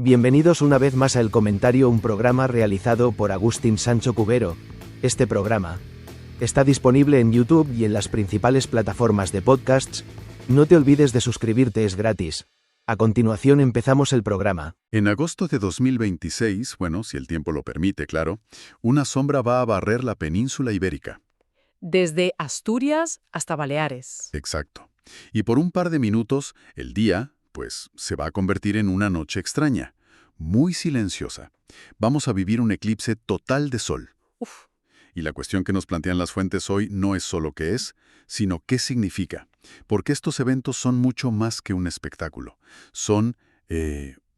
Bienvenidos una vez más a El Comentario, un programa realizado por Agustín Sancho Cubero. Este programa está disponible en YouTube y en las principales plataformas de podcasts. No te olvides de suscribirte, es gratis. A continuación empezamos el programa. En agosto de 2026, bueno, si el tiempo lo permite, claro, una sombra va a barrer la península ibérica. Desde Asturias hasta Baleares. Exacto. Y por un par de minutos, el día, pues, se va a convertir en una noche extraña, muy silenciosa. Vamos a vivir un eclipse total de sol. Uf, Y la cuestión que nos plantean las fuentes hoy no es solo qué es, sino qué significa. Porque estos eventos son mucho más que un espectáculo. Son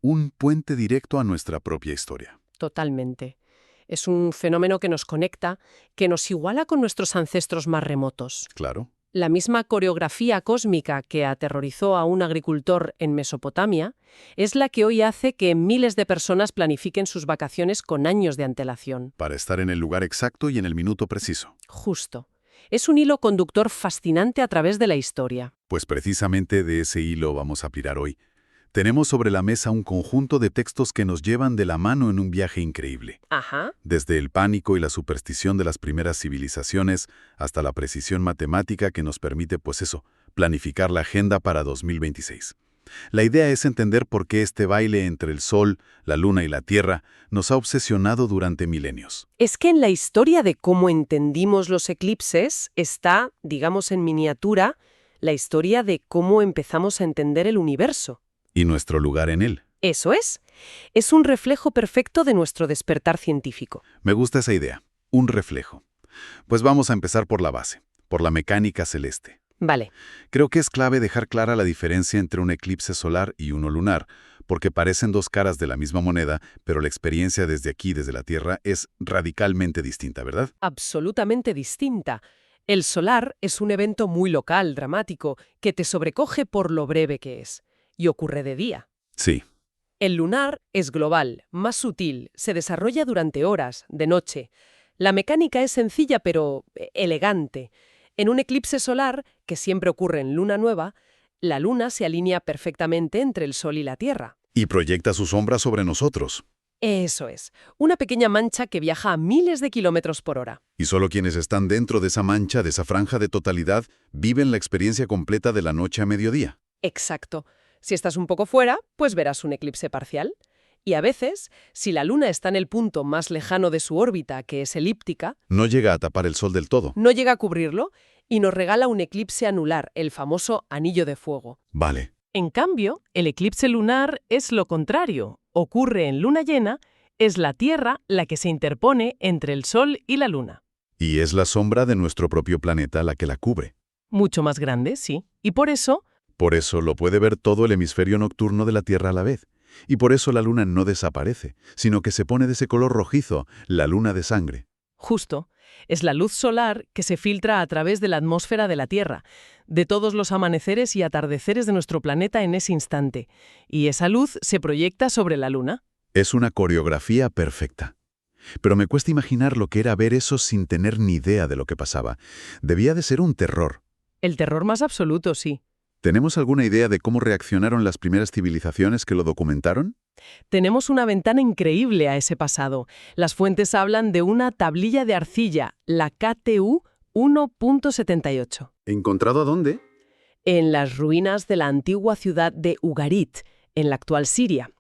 un puente directo a nuestra propia historia. totalmente. Es un fenómeno que nos conecta, que nos iguala con nuestros ancestros más remotos. Claro. La misma coreografía cósmica que aterrorizó a un agricultor en Mesopotamia es la que hoy hace que miles de personas planifiquen sus vacaciones con años de antelación. Para estar en el lugar exacto y en el minuto preciso. Justo. Es un hilo conductor fascinante a través de la historia. Pues precisamente de ese hilo vamos a pirar hoy. Tenemos sobre la mesa un conjunto de textos que nos llevan de la mano en un viaje increíble. Ajá. Desde el pánico y la superstición de las primeras civilizaciones hasta la precisión matemática que nos permite, pues eso, planificar la agenda para 2026. La idea es entender por qué este baile entre el Sol, la Luna y la Tierra nos ha obsesionado durante milenios. Es que en la historia de cómo entendimos los eclipses está, digamos en miniatura, la historia de cómo empezamos a entender el universo. Y nuestro lugar en él. Eso es. Es un reflejo perfecto de nuestro despertar científico. Me gusta esa idea. Un reflejo. Pues vamos a empezar por la base, por la mecánica celeste. Vale. Creo que es clave dejar clara la diferencia entre un eclipse solar y uno lunar, porque parecen dos caras de la misma moneda, pero la experiencia desde aquí, desde la Tierra, es radicalmente distinta, ¿verdad? Absolutamente distinta. El solar es un evento muy local, dramático, que te sobrecoge por lo breve que es. Y ocurre de día. Sí. El lunar es global, más sutil, se desarrolla durante horas, de noche. La mecánica es sencilla pero elegante. En un eclipse solar, que siempre ocurre en luna nueva, la luna se alinea perfectamente entre el Sol y la Tierra. Y proyecta su sombra sobre nosotros. Eso es, una pequeña mancha que viaja a miles de kilómetros por hora. Y solo quienes están dentro de esa mancha, de esa franja de totalidad, viven la experiencia completa de la noche a mediodía. Exacto. Si estás un poco fuera, pues verás un eclipse parcial. Y a veces, si la Luna está en el punto más lejano de su órbita, que es elíptica, No llega a tapar el Sol del todo. no llega a cubrirlo y nos regala un eclipse anular, el famoso anillo de fuego. Vale. En cambio, el eclipse lunar es lo contrario. Ocurre en luna llena, es la Tierra la que se interpone entre el Sol y la Luna. Y es la sombra de nuestro propio planeta la que la cubre. Mucho más grande, sí. Y por eso, Por eso lo puede ver todo el hemisferio nocturno de la Tierra a la vez. Y por eso la Luna no desaparece, sino que se pone de ese color rojizo, la luna de sangre. justo, es la luz solar que se filtra a través de la atmósfera de la Tierra, de todos los amaneceres y atardeceres de nuestro planeta en ese instante. Y esa luz se proyecta sobre la Luna. Es una coreografía perfecta. Pero me cuesta imaginar lo que era ver eso sin tener ni idea de lo que pasaba. Debía de ser un terror. El terror más absoluto, sí. ¿Tenemos alguna idea de cómo reaccionaron las primeras civilizaciones que lo documentaron? Tenemos una ventana increíble a ese pasado. Las fuentes hablan de una tablilla de arcilla, la KTU 1.78. ¿Encontrado a dónde? En las ruinas de la antigua ciudad de Ugarit, en la actual Siria.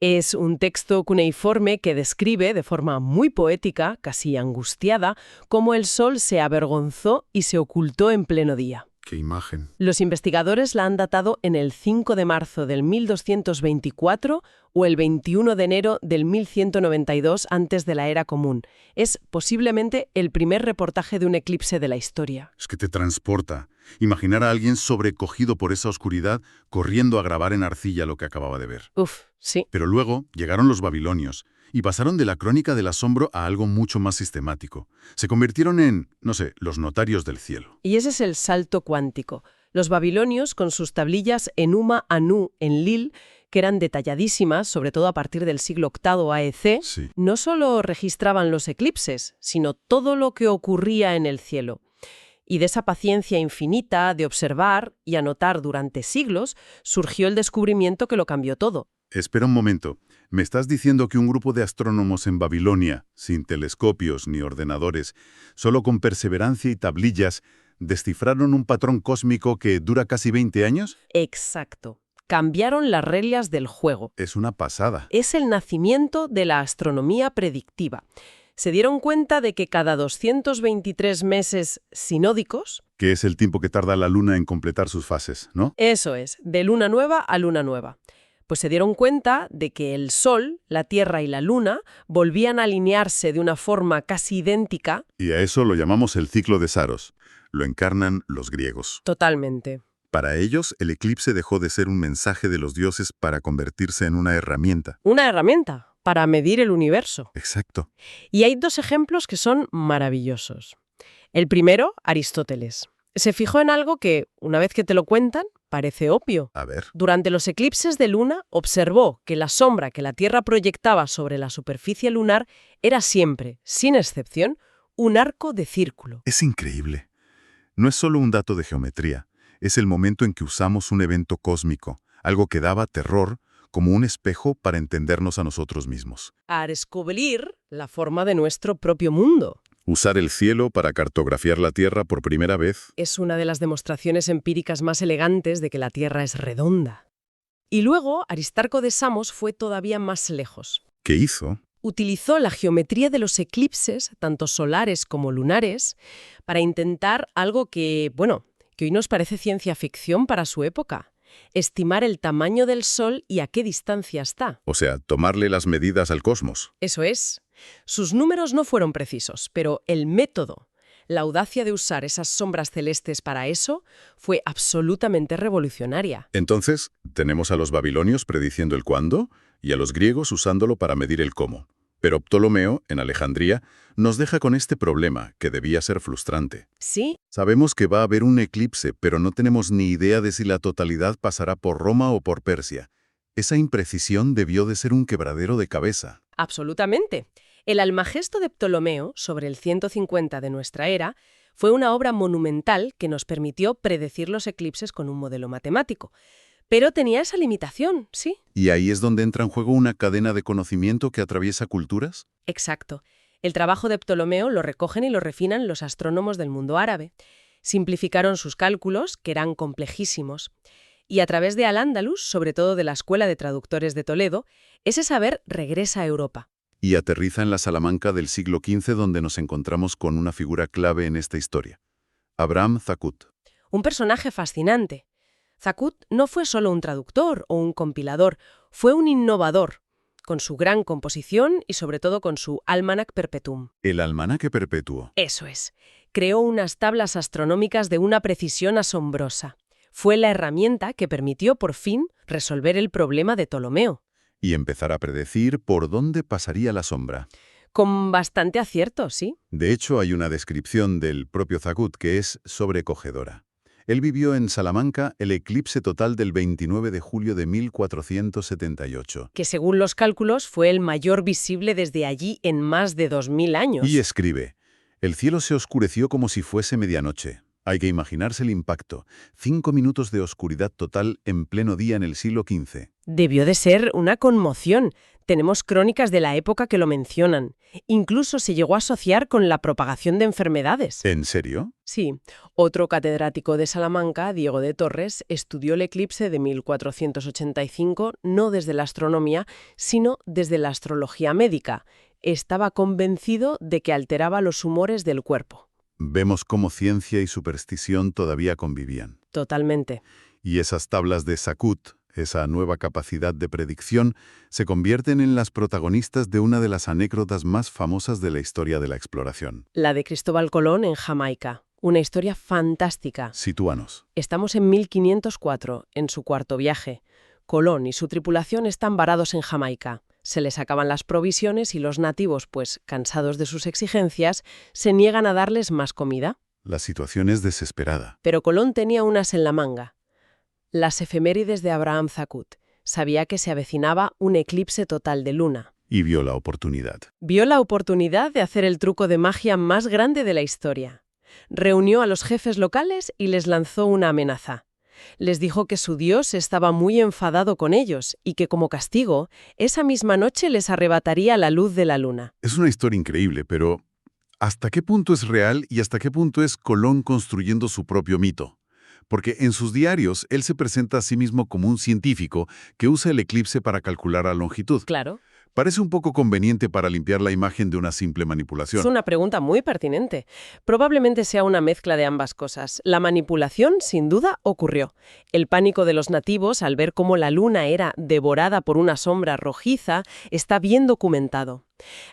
Es un texto cuneiforme que describe de forma muy poética, casi angustiada, cómo el sol se avergonzó y se ocultó en pleno día. ¡Qué imagen! Los investigadores la han datado en el 5 de marzo del 1224 o el 21 de enero del 1192 antes de la Era Común. Es posiblemente el primer reportaje de un eclipse de la historia. Es que te transporta. Imaginar a alguien sobrecogido por esa oscuridad corriendo a grabar en arcilla lo que acababa de ver. Uf, sí. Pero luego llegaron los babilonios y pasaron de la crónica del asombro a algo mucho más sistemático. Se convirtieron en, no sé, los notarios del cielo. Y ese es el salto cuántico. Los babilonios, con sus tablillas Enuma Anu en Lil, que eran detalladísimas, sobre todo a partir del siglo VIII AEC, Sí. no solo registraban los eclipses, sino todo lo que ocurría en el cielo. Y de esa paciencia infinita de observar y anotar durante siglos, surgió el descubrimiento que lo cambió todo. Espera un momento. ¿Me estás diciendo que un grupo de astrónomos en Babilonia, sin telescopios ni ordenadores, solo con perseverancia y tablillas, descifraron un patrón cósmico que dura casi 20 años? Exacto. Cambiaron las reglas del juego. Es una pasada. Es el nacimiento de la astronomía predictiva. Se dieron cuenta de que cada 223 meses sinódicos, Que es el tiempo que tarda la Luna en completar sus fases, ¿no? eso es, de luna nueva a luna nueva, pues se dieron cuenta de que el Sol, la Tierra y la Luna volvían a alinearse de una forma casi idéntica. Y a eso lo llamamos el ciclo de Saros. Lo encarnan los griegos. Totalmente. Para ellos, el eclipse dejó de ser un mensaje de los dioses para convertirse en una herramienta. Una herramienta para medir el universo. Exacto. Y hay dos ejemplos que son maravillosos. El primero, Aristóteles. Se fijó en algo que, una vez que te lo cuentan, parece obvio. A ver. Durante los eclipses de luna, observó que la sombra que la Tierra proyectaba sobre la superficie lunar era siempre, sin excepción, un arco de círculo. Es increíble. No es solo un dato de geometría. Es el momento en que usamos un evento cósmico, algo que daba terror, como un espejo para entendernos a nosotros mismos. A descubrir la forma de nuestro propio mundo. Usar el cielo para cartografiar la Tierra por primera vez. Es una de las demostraciones empíricas más elegantes de que la Tierra es redonda. Y luego, Aristarco de Samos fue todavía más lejos. ¿Qué hizo? Utilizó la geometría de los eclipses, tanto solares como lunares, para intentar algo que hoy nos parece ciencia ficción para su época. Estimar el tamaño del Sol y a qué distancia está. O sea, tomarle las medidas al cosmos. Eso es. Sus números no fueron precisos, pero el método, la audacia de usar esas sombras celestes para eso, fue absolutamente revolucionaria. Entonces, tenemos a los babilonios prediciendo el cuándo y a los griegos usándolo para medir el cómo. Pero Ptolomeo, en Alejandría, nos deja con este problema, que debía ser frustrante. Sí, Sabemos que va a haber un eclipse, pero no tenemos ni idea de si la totalidad pasará por Roma o por Persia. Esa imprecisión debió de ser un quebradero de cabeza. absolutamente. El Almagesto de Ptolomeo, sobre el 150 de nuestra era, fue una obra monumental que nos permitió predecir los eclipses con un modelo matemático. Pero tenía esa limitación, sí. ¿Y ahí es donde entra en juego una cadena de conocimiento que atraviesa culturas? Exacto. El trabajo de Ptolomeo lo recogen y lo refinan los astrónomos del mundo árabe. Simplificaron sus cálculos, que eran complejísimos. Y a través de Al-Ándalus, sobre todo de la Escuela de Traductores de Toledo, ese saber regresa a Europa. Y aterriza en la Salamanca del siglo XV, donde nos encontramos con una figura clave en esta historia. Abraham Zakut. Un personaje fascinante. Zakut no fue solo un traductor o un compilador, fue un innovador, con su gran composición y sobre todo con su Almanac Perpetuum. El almanaque perpetuo. Eso es. Creó unas tablas astronómicas de una precisión asombrosa. Fue la herramienta que permitió por fin resolver el problema de Ptolomeo. Y empezar a predecir por dónde pasaría la sombra. Con bastante acierto, sí. De hecho, hay una descripción del propio Zakut que es sobrecogedora. Él vivió en Salamanca el eclipse total del 29 de julio de 1478. Que según los cálculos fue el mayor visible desde allí en más de 2000 años. Y escribe, el cielo se oscureció como si fuese medianoche. Hay que imaginarse el impacto. 5 minutos de oscuridad total en pleno día en el siglo XV. Debió de ser una conmoción. Tenemos crónicas de la época que lo mencionan. Incluso se llegó a asociar con la propagación de enfermedades. ¿En serio? Sí. Otro catedrático de Salamanca, Diego de Torres, estudió el eclipse de 1485 no desde la astronomía, sino desde la astrología médica. Estaba convencido de que alteraba los humores del cuerpo. Vemos cómo ciencia y superstición todavía convivían. Totalmente. Y esas tablas de Zakut, esa nueva capacidad de predicción, se convierten en las protagonistas de una de las anécdotas más famosas de la historia de la exploración. La de Cristóbal Colón en Jamaica. Una historia fantástica. Sitúanos. Estamos en 1504, en su cuarto viaje. Colón y su tripulación están varados en Jamaica. Se les acaban las provisiones y los nativos, pues, cansados de sus exigencias, se niegan a darles más comida. La situación es desesperada. Pero Colón tenía unas en la manga. Las efemérides de Abraham Zakut. Sabía que se avecinaba un eclipse total de luna. Y vio la oportunidad. Vio la oportunidad de hacer el truco de magia más grande de la historia. Reunió a los jefes locales y les lanzó una amenaza. Les dijo que su Dios estaba muy enfadado con ellos y que como castigo, esa misma noche les arrebataría la luz de la luna. Es una historia increíble, pero ¿hasta qué punto es real y hasta qué punto es Colón construyendo su propio mito? Porque en sus diarios él se presenta a sí mismo como un científico que usa el eclipse para calcular la longitud. Claro. Parece un poco conveniente para limpiar la imagen de una simple manipulación. Es una pregunta muy pertinente. Probablemente sea una mezcla de ambas cosas. La manipulación, sin duda, ocurrió. El pánico de los nativos al ver cómo la luna era devorada por una sombra rojiza está bien documentado.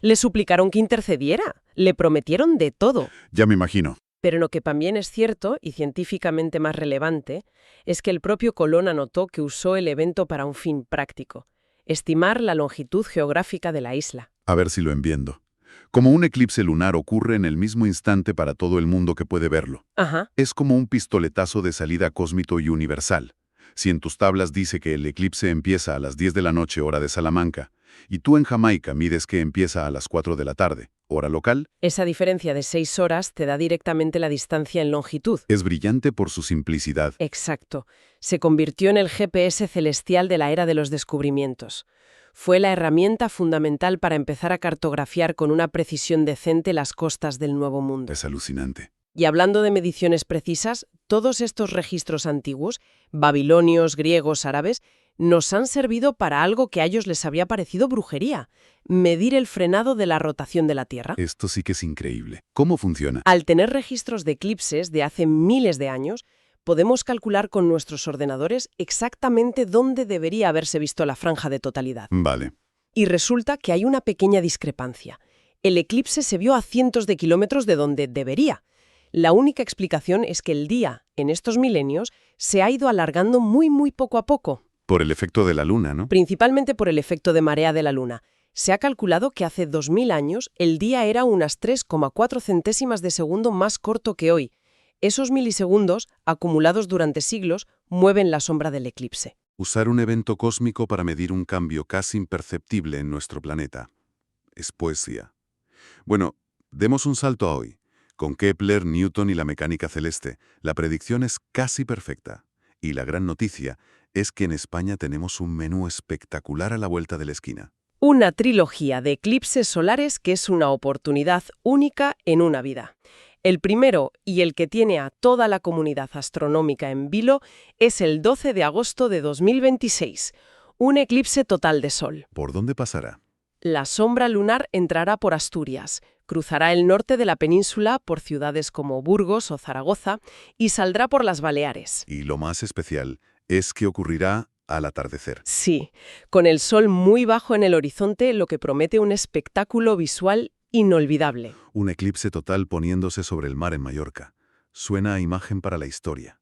Le suplicaron que intercediera. Le prometieron de todo. Ya me imagino. Pero lo que también es cierto, y científicamente más relevante, es que el propio Colón anotó que usó el evento para un fin práctico: estimar la longitud geográfica de la isla. A ver si lo entiendo. Como un eclipse lunar ocurre en el mismo instante para todo el mundo que puede verlo. Ajá. Es como un pistoletazo de salida cósmico y universal. Si en tus tablas dice que el eclipse empieza a las 10 de la noche, hora de Salamanca, y tú en Jamaica mides que empieza a las 4 de la tarde, hora local, Esa diferencia de 6 horas te da directamente la distancia en longitud. es brillante por su simplicidad. Exacto. Se convirtió en el GPS celestial de la era de los descubrimientos. Fue la herramienta fundamental para empezar a cartografiar con una precisión decente las costas del Nuevo Mundo. Es alucinante. Y hablando de mediciones precisas, todos estos registros antiguos, babilonios, griegos, árabes, nos han servido para algo que a ellos les había parecido brujería: medir el frenado de la rotación de la Tierra. Esto sí que es increíble. ¿Cómo funciona? Al tener registros de eclipses de hace miles de años, podemos calcular con nuestros ordenadores exactamente dónde debería haberse visto la franja de totalidad. Vale. Y resulta que hay una pequeña discrepancia. El eclipse se vio a cientos de kilómetros de donde debería. La única explicación es que el día, en estos milenios, se ha ido alargando muy poco a poco, Por el efecto de la luna, ¿no? principalmente por el efecto de marea de la luna. Se ha calculado que hace 2000 años el día era unas 3,4 centésimas de segundo más corto que hoy. Esos milisegundos, acumulados durante siglos, mueven la sombra del eclipse. Usar un evento cósmico para medir un cambio casi imperceptible en nuestro planeta. Es poesía. Bueno, demos un salto a hoy. Con Kepler, Newton y la mecánica celeste, la predicción es casi perfecta. Y la gran noticia es que en España tenemos un menú espectacular a la vuelta de la esquina. Una trilogía de eclipses solares que es una oportunidad única en una vida. El primero, y el que tiene a toda la comunidad astronómica en vilo, es el 12 de agosto de 2026, un eclipse total de sol. ¿Por dónde pasará? La sombra lunar entrará por Asturias, cruzará el norte de la península por ciudades como Burgos o Zaragoza y saldrá por las Baleares. Y lo más especial es que ocurrirá al atardecer. Sí, con el sol muy bajo en el horizonte, lo que promete un espectáculo visual inolvidable. Un eclipse total poniéndose sobre el mar en Mallorca. Suena a imagen para la historia.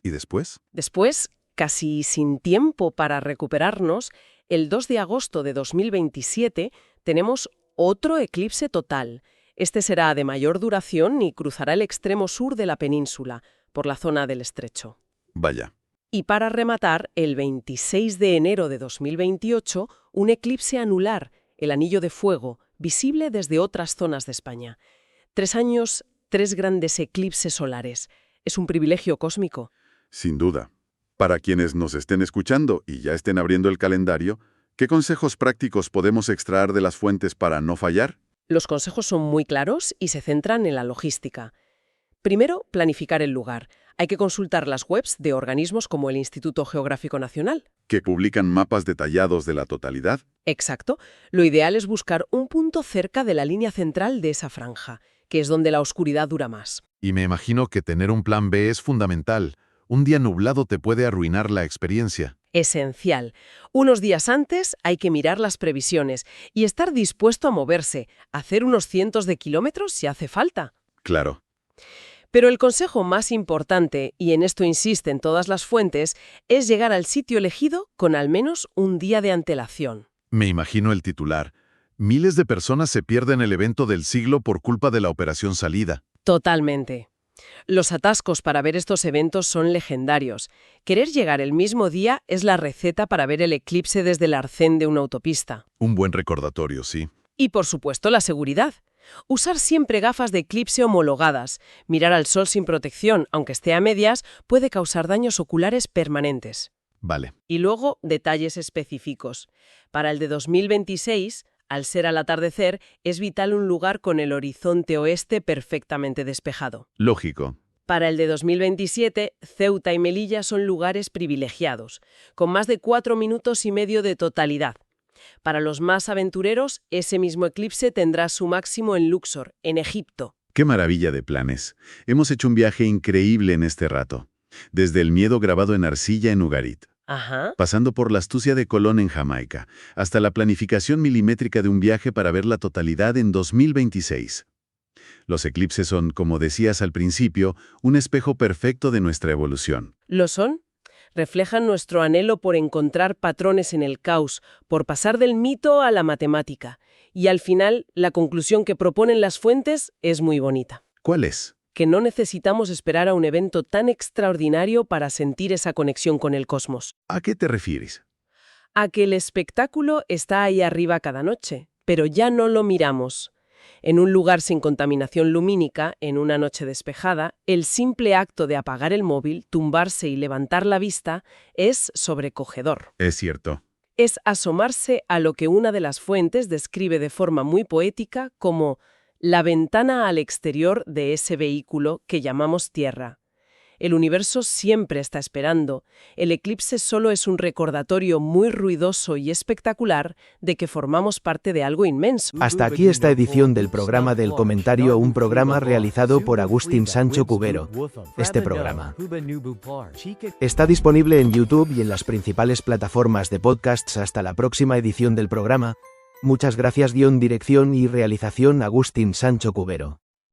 ¿Y después? Después, casi sin tiempo para recuperarnos, el 2 de agosto de 2027 tenemos otro eclipse total. Este será de mayor duración y cruzará el extremo sur de la península, por la zona del estrecho. Vaya. Y para rematar, el 26 de enero de 2028, un eclipse anular, el Anillo de Fuego, visible desde otras zonas de España. 3 años, 3 grandes eclipses solares. Es un privilegio cósmico. Sin duda. Para quienes nos estén escuchando y ya estén abriendo el calendario, ¿qué consejos prácticos podemos extraer de las fuentes para no fallar? Los consejos son muy claros y se centran en la logística. Primero, planificar el lugar. Hay que consultar las webs de organismos como el Instituto Geográfico Nacional. ¿Que publican mapas detallados de la totalidad? Exacto. Lo ideal es buscar un punto cerca de la línea central de esa franja, que es donde la oscuridad dura más. Y me imagino que tener un plan B es fundamental. Un día nublado te puede arruinar la experiencia. Esencial. Unos días antes hay que mirar las previsiones y estar dispuesto a moverse, hacer unos cientos de kilómetros si hace falta. Claro. Pero el consejo más importante, y en esto insisten todas las fuentes, es llegar al sitio elegido con al menos un día de antelación. Me imagino el titular. Miles de personas se pierden el evento del siglo por culpa de la operación salida. Totalmente. Los atascos para ver estos eventos son legendarios. Querer llegar el mismo día es la receta para ver el eclipse desde el arcén de una autopista. Un buen recordatorio, sí. Y por supuesto la seguridad. Usar siempre gafas de eclipse homologadas. Mirar al sol sin protección, aunque esté a medias, puede causar daños oculares permanentes. Vale. Y luego, detalles específicos. Para el de 2026, al ser al atardecer, es vital un lugar con el horizonte oeste perfectamente despejado. Lógico. Para el de 2027, Ceuta y Melilla son lugares privilegiados, con más de 4 minutos y medio de totalidad. Para los más aventureros, ese mismo eclipse tendrá su máximo en Luxor, en Egipto. Qué maravilla de planes. Hemos hecho un viaje increíble en este rato. Desde el miedo grabado en arcilla en Ugarit, Ajá. pasando por la astucia de Colón en Jamaica, hasta la planificación milimétrica de un viaje para ver la totalidad en 2026. Los eclipses son, como decías al principio, un espejo perfecto de nuestra evolución. ¿Lo son? Reflejan nuestro anhelo por encontrar patrones en el caos, por pasar del mito a la matemática. Y al final, la conclusión que proponen las fuentes es muy bonita. ¿Cuál es? Que no necesitamos esperar a un evento tan extraordinario para sentir esa conexión con el cosmos. ¿A qué te refieres? A que el espectáculo está ahí arriba cada noche, pero ya no lo miramos. En un lugar sin contaminación lumínica, en una noche despejada, el simple acto de apagar el móvil, tumbarse y levantar la vista es sobrecogedor. Es cierto. Es asomarse a lo que una de las fuentes describe de forma muy poética como la ventana al exterior de ese vehículo que llamamos Tierra. El universo siempre está esperando. El eclipse solo es un recordatorio muy ruidoso y espectacular de que formamos parte de algo inmenso. Hasta aquí esta edición del programa del comentario, un programa realizado por Agustín Sancho Cubero. Este programa está disponible en YouTube y en las principales plataformas de podcasts. Hasta la próxima edición del programa. Muchas gracias. Dirección y realización Agustín Sancho Cubero.